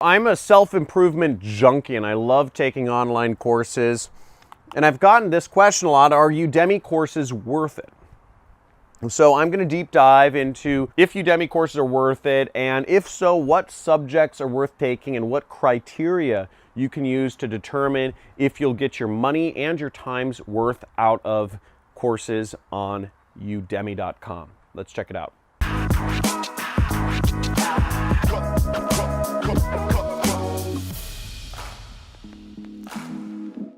I'm a self-improvement junkie and I love taking online courses. And I've gotten this question a lot: are Udemy courses worth it? So I'm going to deep dive into if Udemy courses are worth it, and if so, what subjects are worth taking and what criteria you can use to determine if you'll get your money and your time's worth out of courses on udemy.com. Let's check it out.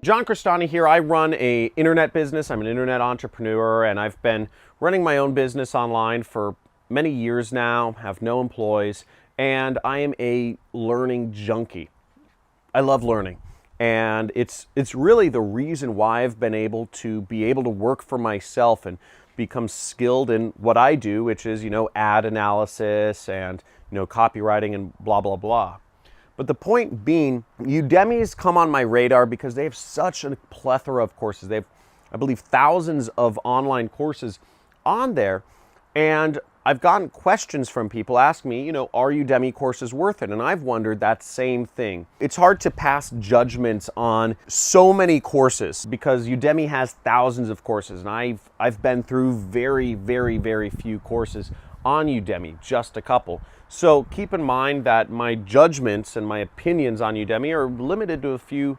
John Crestani here. I run an internet business. I'm an internet entrepreneur, and I've been running my own business online for many years now, have no employees, and I am a learning junkie. I love learning, and it's really the reason why I've been able to work for myself and become skilled in what I do, which is, ad analysis and, copywriting and blah, blah, blah. But the point being, Udemy's come on my radar because they have such a plethora of courses. They have, I believe, thousands of online courses on there. And I've gotten questions from people asking me, are Udemy courses worth it? And I've wondered that same thing. It's hard to pass judgments on so many courses because Udemy has thousands of courses. And I've been through very, very, very few courses on Udemy, just a couple. So keep in mind that my judgments and my opinions on Udemy are limited to a few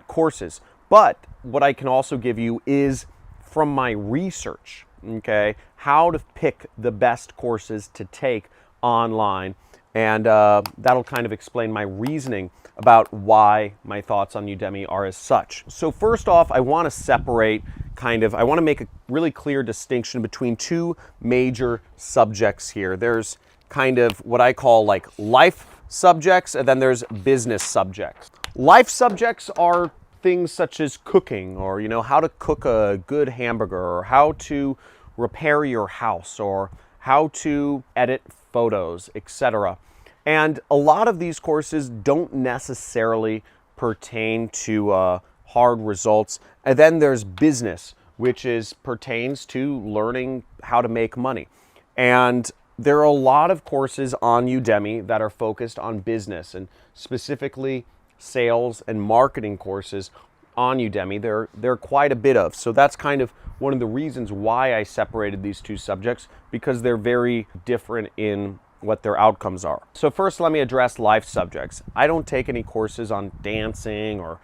courses. But what I can also give you is from my research, okay, how to pick the best courses to take online. And that'll kind of explain my reasoning about why my thoughts on Udemy are as such. So first off, I want to separate I want to make a really clear distinction between two major subjects here. There's kind of what I call like life subjects, and then there's business subjects. Life subjects are things such as cooking, or how to cook a good hamburger, or how to repair your house, or how to edit photos, etc. And a lot of these courses don't necessarily pertain to hard results. And then there's business, which pertains to learning how to make money. And there are a lot of courses on Udemy that are focused on business, and specifically sales and marketing courses on Udemy. There are quite a bit of. So that's kind of one of the reasons why I separated these two subjects, because they're very different in what their outcomes are. So first, let me address life subjects. I don't take any courses on dancing or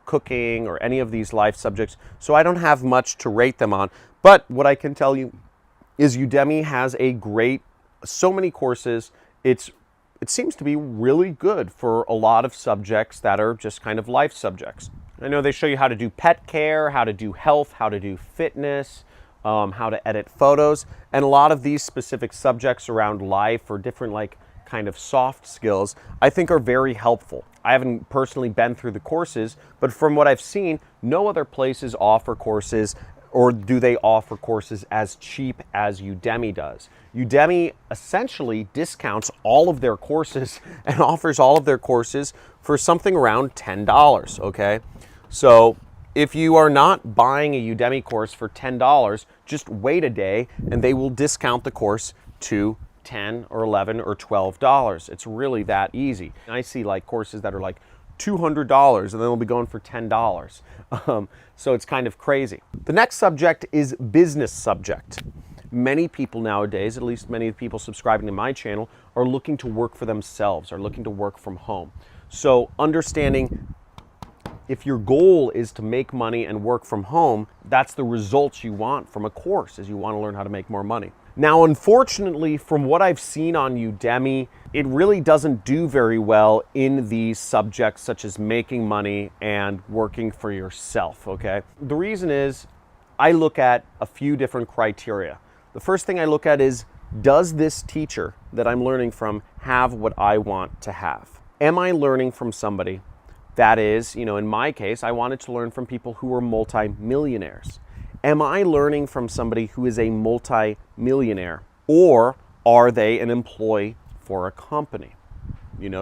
cooking or any of these life subjects, so I don't have much to rate them on. But what I can tell you is Udemy has so many courses. It seems to be really good for a lot of subjects that are just kind of life subjects. I know they show you how to do pet care, how to do health, how to do fitness, how to edit photos, and a lot of these specific subjects around life or different kind of soft skills, I think are very helpful. I haven't personally been through the courses, but from what I've seen, no other places offer courses, or do they offer courses as cheap as Udemy does. Udemy essentially discounts all of their courses and offers all of their courses for something around $10, okay? So if you are not buying a Udemy course for $10, just wait a day and they will discount the course to $10 or $11 or $12. It's really that easy. I see courses that are like $200 and then they'll be going for $10. So it's kind of crazy. The next subject is business subject. Many people nowadays, at least many of the people subscribing to my channel, are looking to work for themselves, are looking to work from home. So understanding if your goal is to make money and work from home, that's the results you want from a course, is you want to learn how to make more money. Now, unfortunately, from what I've seen on Udemy, it really doesn't do very well in these subjects such as making money and working for yourself, okay? The reason is I look at a few different criteria. The first thing I look at is, does this teacher that I'm learning from have what I want to have? Am I learning from somebody that is, in my case, I wanted to learn from people who are multi-millionaires. Am I learning from somebody who is a multi-millionaire, or are they an employee for a company?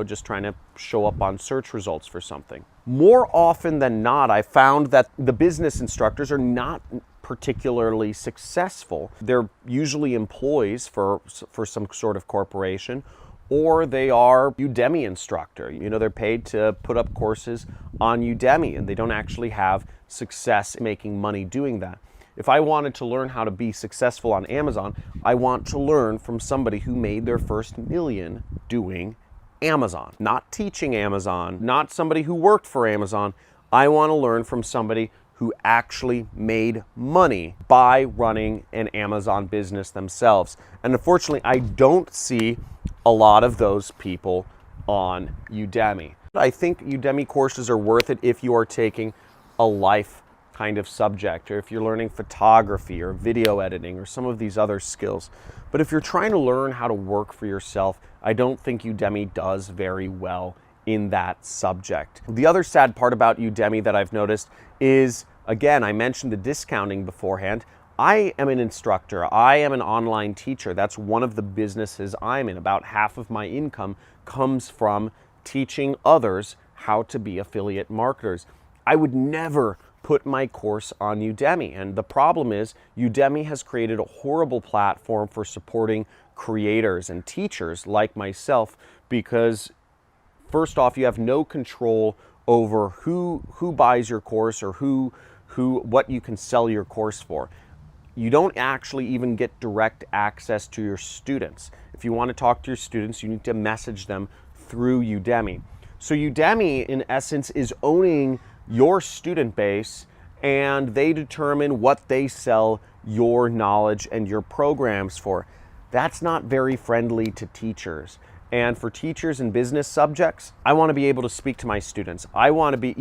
Just trying to show up on search results for something. More often than not, I found that the business instructors are not particularly successful. They're usually employees for some sort of corporation, or they are Udemy instructor. You know, they're paid to put up courses on Udemy and they don't actually have success making money doing that. If I wanted to learn how to be successful on Amazon, I want to learn from somebody who made their first million doing Amazon, not teaching Amazon, not somebody who worked for Amazon. I want to learn from somebody who actually made money by running an Amazon business themselves. And unfortunately, I don't see a lot of those people on Udemy. I think Udemy courses are worth it if you are taking a life kind of subject, or if you're learning photography or video editing or some of these other skills. But if you're trying to learn how to work for yourself, I don't think Udemy does very well in that subject. The other sad part about Udemy that I've noticed is, again, I mentioned the discounting beforehand. I am an instructor. I am an online teacher. That's one of the businesses I'm in. About half of my income comes from teaching others how to be affiliate marketers. I would never put my course on Udemy. And the problem is Udemy has created a horrible platform for supporting creators and teachers like myself, because first off, you have no control over who buys your course or what you can sell your course for. You don't actually even get direct access to your students. If you want to talk to your students, you need to message them through Udemy. So Udemy, in essence, is owning your student base, and they determine what they sell your knowledge and your programs for. That's not very friendly to teachers. And for teachers and business subjects, I want to be able to speak to my students. I want to be,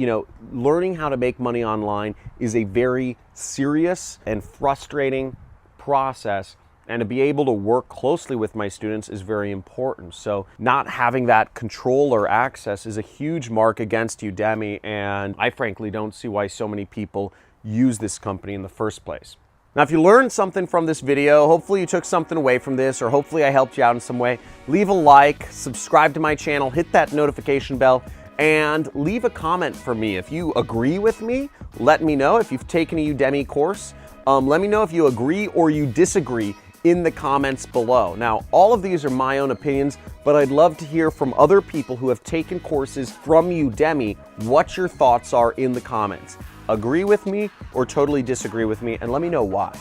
learning how to make money online is a very serious and frustrating process. And to be able to work closely with my students is very important. So not having that control or access is a huge mark against Udemy. And I frankly don't see why so many people use this company in the first place. Now, if you learned something from this video, hopefully you took something away from this, or hopefully I helped you out in some way, leave a like, subscribe to my channel, hit that notification bell, and leave a comment for me. If you agree with me, let me know. If you've taken a Udemy course, let me know if you agree or you disagree in the comments below. Now, all of these are my own opinions, but I'd love to hear from other people who have taken courses from Udemy what your thoughts are in the comments. Agree with me or totally disagree with me, and let me know why.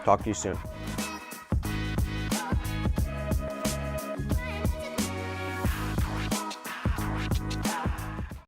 Talk to you soon.